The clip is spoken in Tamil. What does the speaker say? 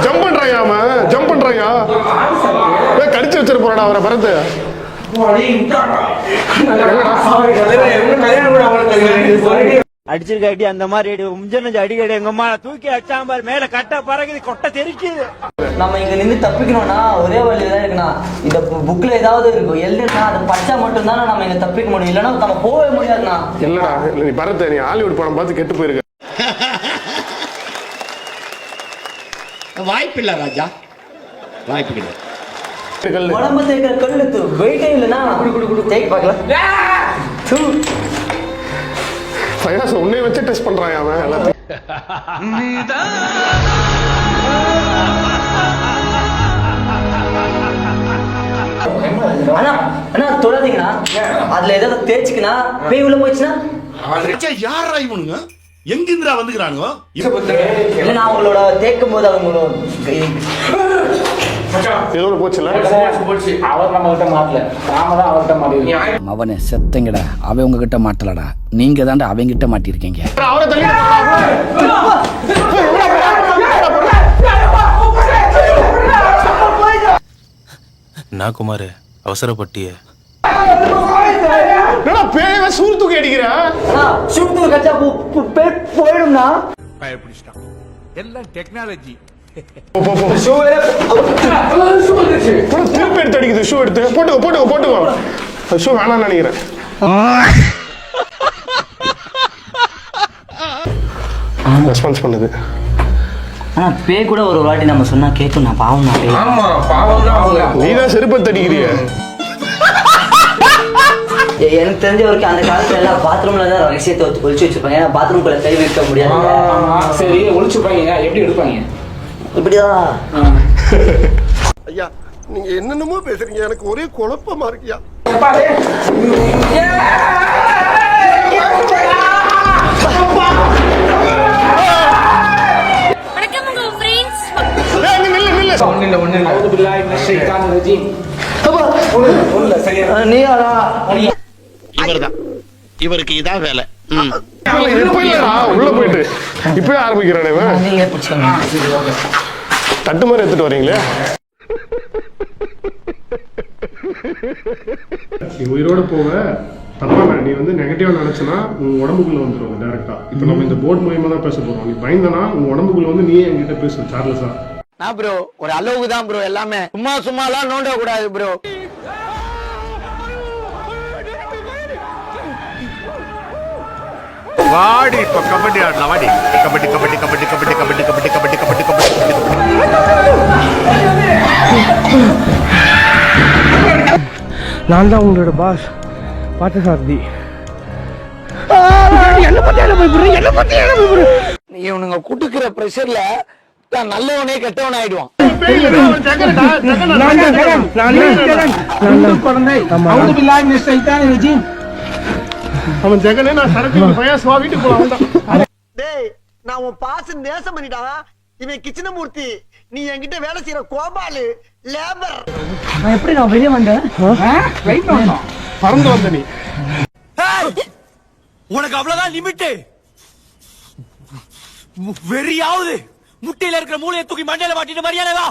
ஜம்ப் பண்றாங்க அவன் ஜம்ப் பண்றாங்க கடிச்சு வச்சிரு போறாடா அவரை பரத்து அடிச்சிருக்காட்டி அந்த மாதிரி அடிக்கடி எங்க அம்மா தூக்கி அடிச்சாம்பார் மேல கட்ட பறகுது கொட்டை தெரிக்குது. நம்ம இங்க நின்று தப்பிக்கணும்னா ஒரே வழிதான் இருக்குண்ணா. இந்த புக்ல ஏதாவது இருக்கும் எழுதுனா அது படிச்சா மட்டும் தானே நம்ம இங்க தப்பிக்க முடியும், இல்லைன்னா நம்ம போகவே முடியாதுண்ணா. இல்லடா நீ பரத்து நீ ஹாலிவுட் படம் பார்த்து கெட்டு போயிருக்க. வாய்ப்பு இல்ல ராஜா, வாய்ப்பு கிடையாது. உடம்பு தேய்க்கிற கல்லு வெயிட்டே இல்லைன்னா தேய்க்க பார்க்கலாம். ஃபயாஸ் உன்னை வச்சு டெஸ்ட் பண்றான் அவன் எல்லாத்தையும். அண்ணா அண்ணா தொடாதீங்கண்ணா, அதுல ஏதாவது தேய்ச்சிக்கனா பேய் உள்ள போயிடுச்சுன்னா. யாரா இவனுங்க எங்கிருந்துடா வந்துக்கிறானுங்க? இல்ல நான் அவங்களோட தேய்க்கும் போது அவங்களோட இதோட போச்சுல அவர் நம்ம கிட்ட மாட்டல, நாம தான் அவர்கிட்ட மாட்டிருக்கோம். அவனை செத்தங்கடா, அவன் உங்ககிட்ட மாட்டலடா, நீங்க தாண்டா அவங்க கிட்ட மாட்டிருக்கீங்க. அவரை தள்ளி நான் குமார் அவசரப்பட்டிய பேய சூர் தூக்கி அடிக்கிற சுடுத்து கச்சா போயிடும்னா. எல்லாம் டெக்னாலஜி. திருப்பி எடுத்து அடிக்குது. ஷூ எடுத்து போட்டுக்கோ. ஷூ வேணாம்னு நினைக்கிறேன். ரெஸ்பான்ஸ் பண்ணுது. ஆனா பேய் கூட ஒரு வாட்டி நம்ம சொன்னா கேட்கும். நான் பாவம் தான். ஆமா பாவம் தான். நீதான் செருப்பை தடிக்கிறிய. எனக்கு தெரிஞ்ச வரைக்கும் அந்த காலத்துல எல்லாம் பாத்ரூம்ல தான் ரகசியத்தை ஒழிச்சு வச்சிருப்பாங்க. ஏன்னா பாத்ரூம்குள்ள கை வைக்க முடியாது. சரி ஒழிச்சுப்பாங்க, எப்படி எடுப்பாங்க? இப்படிதான். ஐயா நீங்க என்னென்னமோ பேசுறீங்க, எனக்கு ஒரே குழப்பமா இருக்கியா. இவர்தான், இவருக்கு இதான் வேலை. உள்ள போயிட்டு இப்பவே ஆரம்பிக்கிறேன். நீங்க பிடிச்சோங்க தட்டு மாதிரி எடுத்துட்டு வரீங்களே. நீ உயிரோட போவ தப்பா நீ வந்து நெகட்டிவா நினைச்சனா உன் உடம்புக்குள்ள வந்துடும் டைரக்டா. இப்ப நம்ம இந்த போர்ட் மூலமா தான் பேச போறோம். நீ பயந்தனா உன் உடம்புக்குள்ள வந்து நீயே என்கிட்ட பேசு. சார்லஸா நான் ப்ரோ ஒரு அளவுக்கு தான் ப்ரோ, எல்லாமே சும்மா எல்லாம் நோண்ட கூடாது ப்ரோ. வாடி இப்ப கபடி ஆடலாம். வாடி கபடி கபடி கபடி கபடி கபடி கபடி கபடி கபடி கபடி. நான் தான் உங்களோட பாஸ் பாட்டசாரதி. இவனுங்க குடுக்கிற பிரஷர்ல தான் நல்லவனே கெட்டவன் ஆயிடுவான். அவன் ஜெகனே நான் சரக்கு ஃபயாஸ் வா வீட்டுக்கு போலாம். டேய் நான் உன் பாஸ் நேசம் பண்ணிட்டா. இவன் கிச்சனமூர்த்தி, நீ என்கிட்ட வேலை செய்யற கோபாலு லேபர். நான் எப்படி நான் வெளியே வந்தேன்? பறந்து வந்த நீ. உனக்கு அவ்வளவுதான் லிமிட். வெறியாவது முட்டையில இருக்கிற மூளையை தூக்கி மண்டையில மாட்டிட்டு மரியாதை வா.